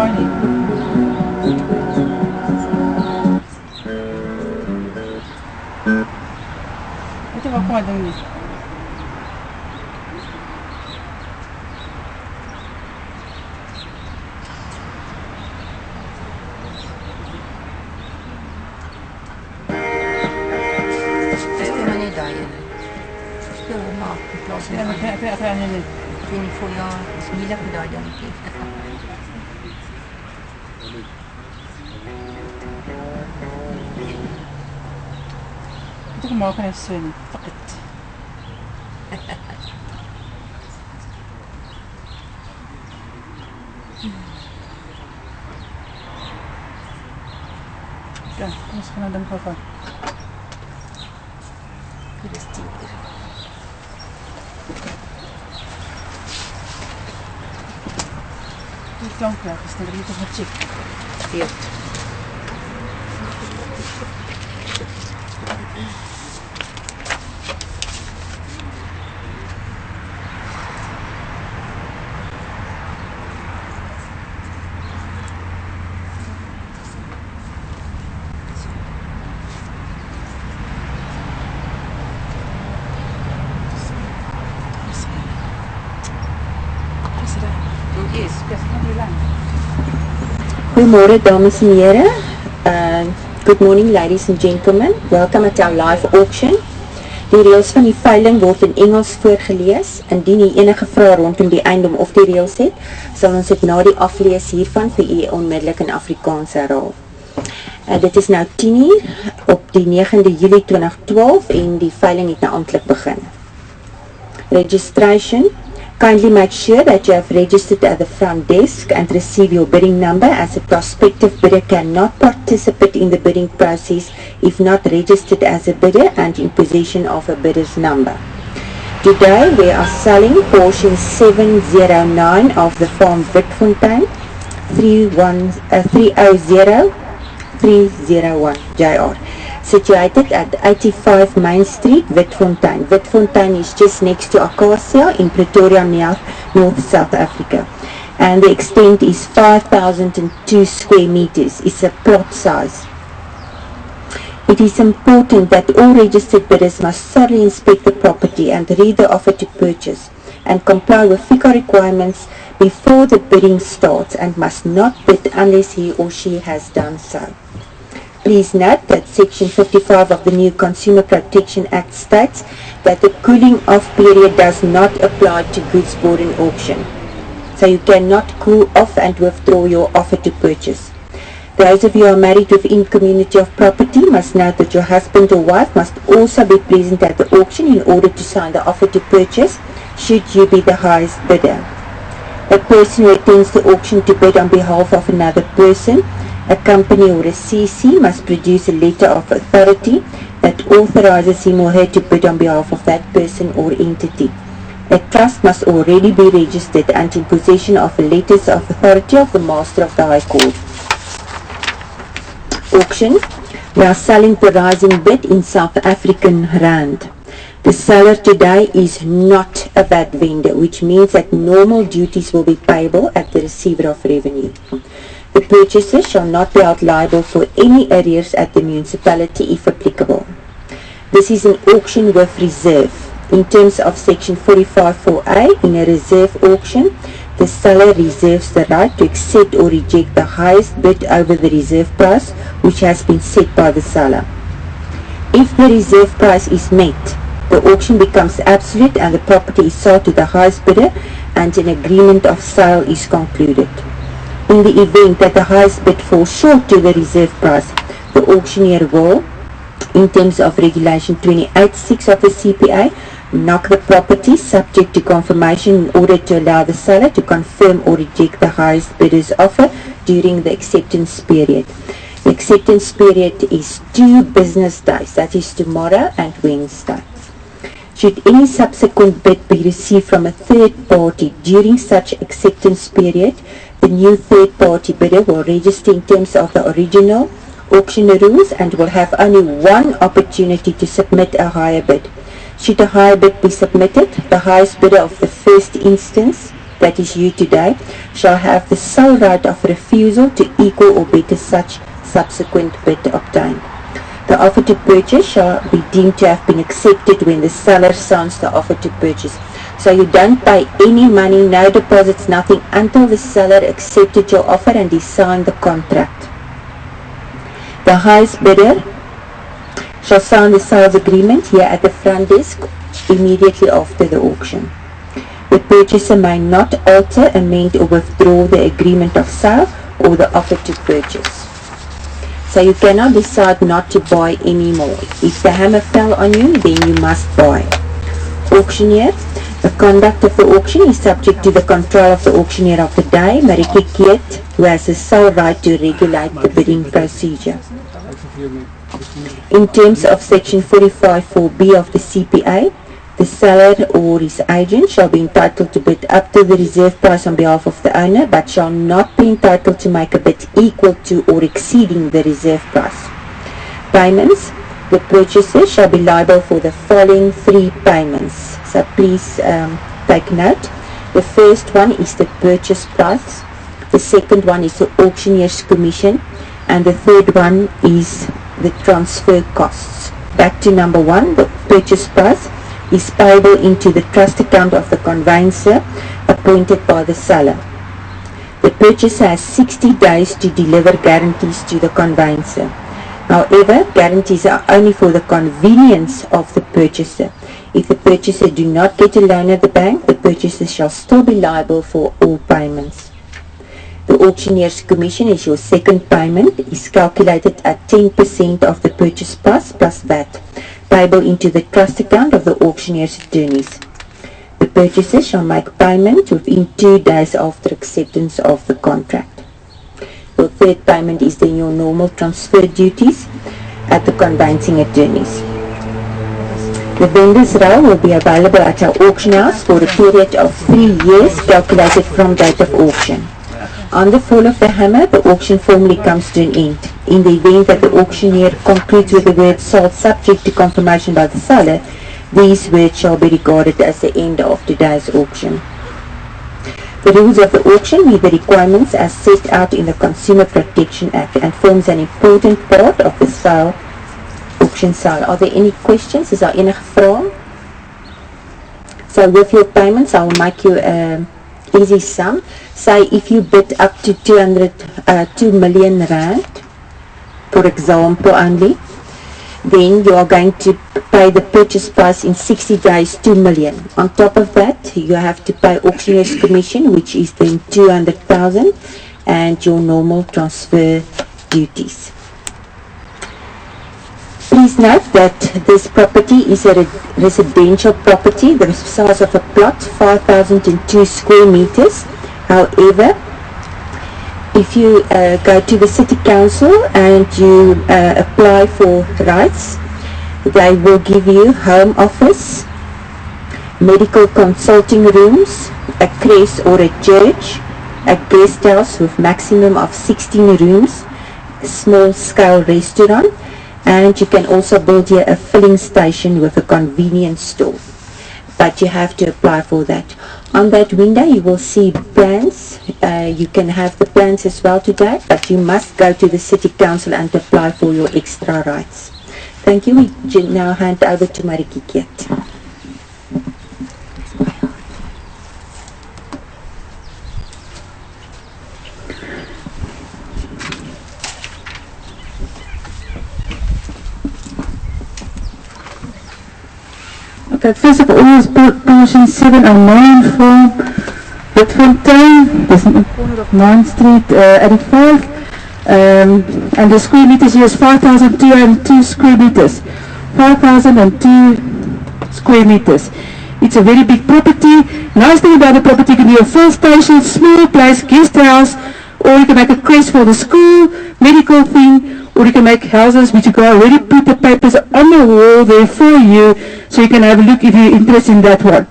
daai nie. Weet jy wat kom hy ding nie? Ek weet nie voor jou, is moeilijk met daai dingetjie. Wat ek maak en is so nie, fuck it. Ja, kom ons gaan nou ding gauw. Dit is 10 keer. Die klankwerk is dan net nog check. Veert. Goedemorgen dames en heren. Good morning ladies and gentlemen. Welcome at our live auction. Die reels van die veiling word in Engels voorgelees. Indien u enige vrae rondom die eiendom of die reels het, sal ons dit na die aflees hiervan vir u onmiddellik in Afrikaans herhaal. Dit is nou 10 uur op die 9de Julie 2012 en die veiling het nou amptelik begin. Registration. Kindly make sure that you have registered at the front desk and receive your bidding number, as a prospective bidder cannot participate in the bidding process if not registered as a bidder and in possession of a bidder's number. Today we are selling portion 709 of the farm Witfontein 300301 JR, situated at 85 Main Street, Witfontein. Witfontein is just next to Acacia in Pretoria, North South Africa. And the extent is 5,002 square meters. It's a plot size. It is important that all registered bidders must thoroughly inspect the property and read the offer to purchase and comply with FICA requirements before the bidding starts, and must not bid unless he or she has done so. Please note that Section 55 of the new Consumer Protection Act states that the cooling off period does not apply to goods bought in auction. So you cannot cool off and withdraw your offer to purchase. Those of you who are married within community of property must note that your husband or wife must also be present at the auction in order to sign the offer to purchase, should you be the highest bidder. A person who attends the auction to bid on behalf of another person, a company or a CC, must produce a letter of authority that authorizes him or her to bid on behalf of that person or entity. A trust must already be registered and in possession of the letters of authority of the Master of the High Court. Auction. We are selling the rising bid in South African Rand. The seller today is not a VAT vendor, which means that normal duties will be payable at the receiver of revenue. The purchaser shall not be held liable for any arrears at the municipality if applicable. This is an auction with reserve. In terms of Section 45(4)(a), in a reserve auction, the seller reserves the right to accept or reject the highest bid over the reserve price which has been set by the seller. If the reserve price is met, the auction becomes absolute and the property is sold to the highest bidder and an agreement of sale is concluded. In the event that the highest bid falls short to the reserve price, the auctioneer will, in terms of Regulation 28(6) of the CPA, knock the property subject to confirmation in order to allow the seller to confirm or reject the highest bidder's offer during the acceptance period. The acceptance period is 2 business days, that is tomorrow and Wednesday. Should any subsequent bid be received from a third party during such acceptance period, the new third party bidder will register in terms of the original auction rules and will have only one opportunity to submit a higher bid. Should a higher bid be submitted, the highest bidder of the first instance, that is you today, shall have the sole right of refusal to equal or better such subsequent bid obtained. The offer to purchase shall be deemed to have been accepted when the seller signs the offer to purchase. So you don't pay any money, no deposits, nothing, until the seller accepted your offer and he signed the contract. The highest bidder shall sign the sales agreement here at the front desk immediately after the auction. The purchaser may not alter, amend or withdraw the agreement of sale or the offer to purchase. So you cannot decide not to buy anymore. If the hammer fell on you, then you must buy. Auctioneer. The conduct of the auction is subject to the control of the auctioneer of the day, chmarietjie Keet, who has the sole right to regulate the bidding procedure. In terms of section 45(4)(b) of the CPA, the seller or his agent shall be entitled to bid up to the reserve price on behalf of the owner, but shall not be entitled to make a bid equal to or exceeding the reserve price. Payments. The purchaser shall be liable for the following 3 payments. So please take note. The first one is the purchase price. The second one is the auctioneer's commission. And the third one is the transfer costs. Back to number 1, the purchase price is payable into the trust account of the conveyancer appointed by the seller. The purchaser has 60 days to deliver guarantees to the conveyancer. However, guarantees are only for the convenience of the purchaser. If the purchaser do not get a loan at the bank, the purchaser shall still be liable for all payments. The auctioneer's commission is your second payment, is calculated at 10% of the purchase price plus VAT, payable into the trust account of the auctioneer's attorneys. The purchaser shall make payment within 2 days after acceptance of the contract. Your third payment is then your normal transfer duties at the conveyancing attorneys. The vendor's roll will be available at our auction house for a period of 3 years calculated from date of auction. On the fall of the hammer, the auction formally comes to an end. In the event that the auctioneer concludes with the word sold subject to confirmation by the seller, these words shall be regarded as the end of today's auction. The rules of the auction meet the requirements as set out in the Consumer Protection Act and forms an important part of the auction sale. Are there any questions? Is daar enige vrae? So with your payments, I will make you easy sum. Say if you bid up to 2 million rand, for example only, then you are going to pay the purchase price in 60 days 2 million. On top of that, you have to pay auctioneer's commission, which is then 200,000, and your normal transfer duties. Please note that this property is a residential property. The size of a plot 5,002 square meters. However, if you go to the city council and you apply for rights, they will give you home office, medical consulting rooms, a crèche or a church, a guest house with maximum of 16 rooms, a small scale restaurant, and you can also build here a filling station with a convenience store. But you have to apply for that. On that window you will see plans. You can have the plans as well today, but you must go to the city council and apply for your extra rights. Thank you. We now hand over to chmarietjie Keet. Okay, first of all is portion 709 from Witfontein, this is on the corner of 9th Street, 85. And the square meters here is 5,202 square meters. 5,002 square meters. It's a very big property. Nice thing about the property, you can do a full station, small place, guest house, or you can make a crèche for the school, medical thing, or you can make houses which you can already put the papers on the wall there for you, so you can have a look if you're interested in that one.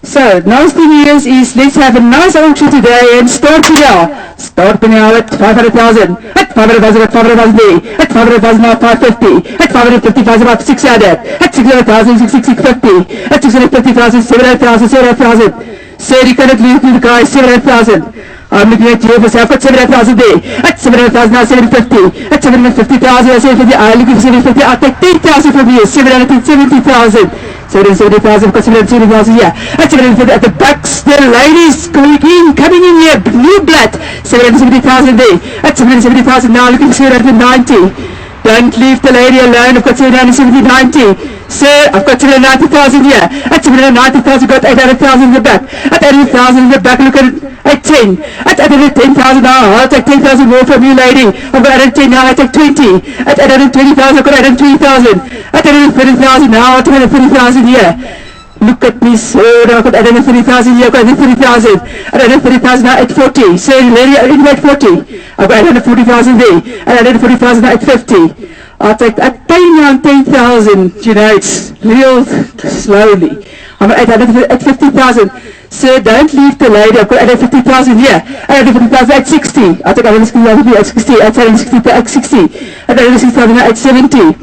So, nice thing is let's have a nice auction today and start now. Start now at 500,000, at 500,000, at 500,000, at 500,000 now 550, at 550,000 up 600, at 600,000, 650, at 650,000, 700,000, 700,000, Sir, you cannot leave me the guy 700,000. I'm looking at you for I've got 700,000 there. At 700,000 now 750. At 750,000 I 750. I'm looking for 750. I'll take 10,000 from you. 770,000. 770,000, I've got 770,000 here. At 750 at the back, the ladies coming in here, new blood. 770,000 there. At 770,000 now looking for 790. Don't leave the lady alone. I've got 770, 90. Sir, I've got 790,000 here. At 790,000, got 800,000 in the back. At 800,000 in the back, look at 10. At 810,000 now, I'll take 10,000 more from you, lady. I've got 810 now, I take 20. At 820,000, I've got 820,000. At 830,000 now, I'll take 830,000 here. Look at me, sir. I've got 830,000 here, I've got 830,000. At 830,000 now, 840. Sir, lady, in 840. I've got 840,000 there. At 840,000 now, 850. I'll take, I'm paying around 10,000, you know, it's real slowly. I'm at 50,000. Sir, don't leave the lady. I've got 850,000 here. 850,000 at 60. I'll take 860,000 at 60. At 760,000 at 60. At 860,000 at 70.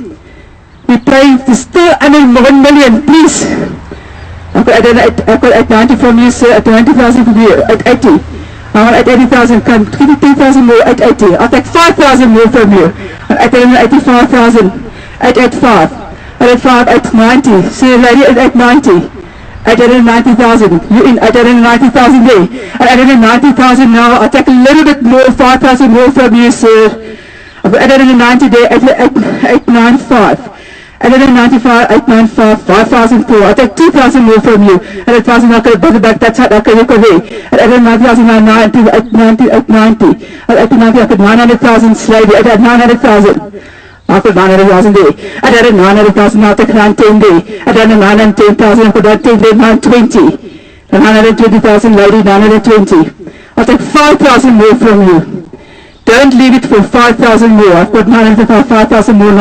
We're paying still under 1 million, please. I've got at 90 from you, sir. At 90,000 from you. At 80. At 80,000, come, give me 10,000 more at 80. I'll take 5,000 more from you. At 85,000, at 85. At 85, at 90. See, lady, at 90. At 90,000. You in at 90,000 there. At 90,000 now, I'll take a little bit more, 5,000 more from you, sir. At 90 there, at 895. At 895, 895, 5,000 more. I'll take 2,000 more from you. At 8,000, I'll go back, that's how I'll go away. At 890,000, at 90, at 90, at 90. At 890, I'll get 900,000 slowly. At 900,000. I'll put 900,000 there. At 900,000, I'll take 910 there. At 910,000, I'll put 10 there, 920. At 920,000, lady, 920. I'll take 5,000 more from you. Don't leave it for 5,000 more. I've got 5,000 more,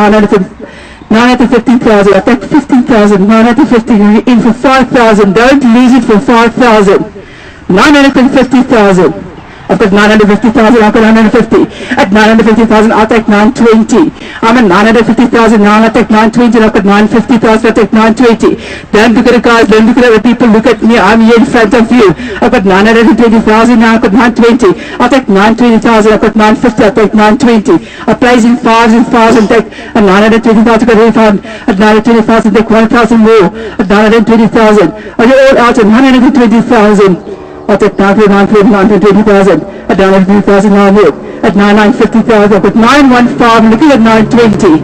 915,000, I take 15,000, 915, in for 5,000, don't lose it for 5,000, 950,000, I've got 950,000, I've got 950, at 950,000 I'll take 920, I'm at 950,000 now, I'll take 920, I've got 950,000, I'll take 920, don't look at it guys, don't look at other people, look at me, I'm here in front of you, I've got 920,000 now, I've got 920, I'll take 920,000, I've got 950, I'll take 920, I'll place in fives and fives and take a 920,000, I've got 8,000, at 920,000, take 1,000 more, at 920,000, are you all out at 920,000? I'll take 920,000, at 950,000 now here, at 950,000, I've got 915, looking at 920.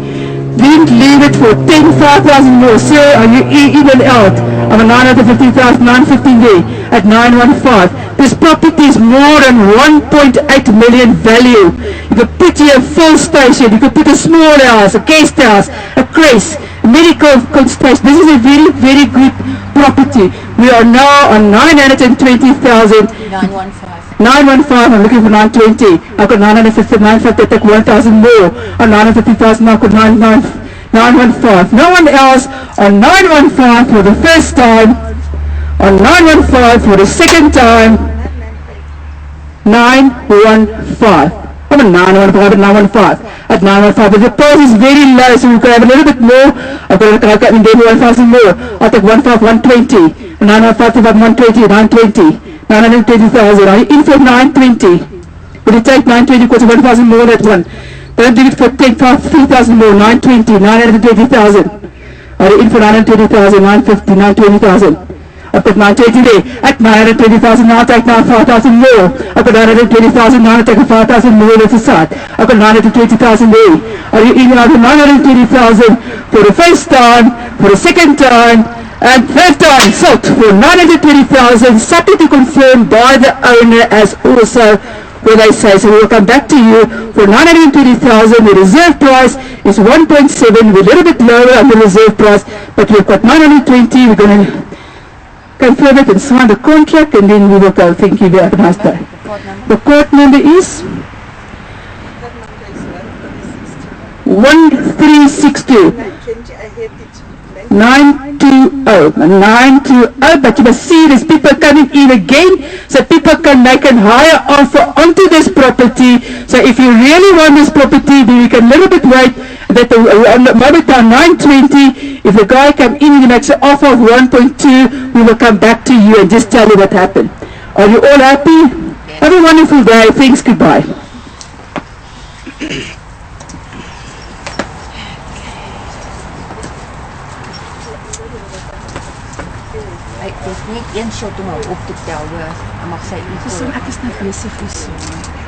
Didn't leave it for 5,000 more, sir, are you even out? I'm at 950,000, 915 there, at 915. This property is more than 1.8 million value. You could put here a full station, you could put a small house, a guest house, a craze, a medical station. This is a very, very good property. We are now on 920,000. 915, I'm looking for 920. I've got 950, 950, take 1,000 more. On 950,000, I've got 915. No one else on 915 for the first time. On 915 for the second time. 915. I'm at 915 at 915. At 915, but the price is very low, so we could have a little bit more. I've got to get 1,000 more. I'll take 120. 915 about 120, 920. 920,000. Are you in for 920? Will you take 920 because 1,000 more that one? Don't do it for 3,000 more. 920, 920,000. Are you in for 920,000, 950, 920,000? I've got 920 there. At 920,000 now, I'll take now 5,000 more. I've got 920,000 now, I'll take 5,000 more at the side. I've got 920,000 there. Are you in for 920,000 for the first time, for the second time, and third time sold for 920,000, subject to confirmed by the owner as also when they say. So we will come back to you for 920,000. The reserve price is 1.7. We're a little bit lower on the reserve price, but we've got 920. We're going to confirm it and sign the contract, and then we will go. Thank you. Have a nice day. The court number is 1362. 920, but you must see there's people coming in again, so people can make a higher offer onto this property. So if you really want this property, then you can a little bit wait, that on the moment down 920, if the guy come in and he makes an offer of 1.2, we will come back to you and just tell you what happened. Are you all happy? Have a wonderful day. Thanks, goodbye. Dit is net een shot om hom op te tel, hoor. Hy mag sy iets Ek is nou besig hierso.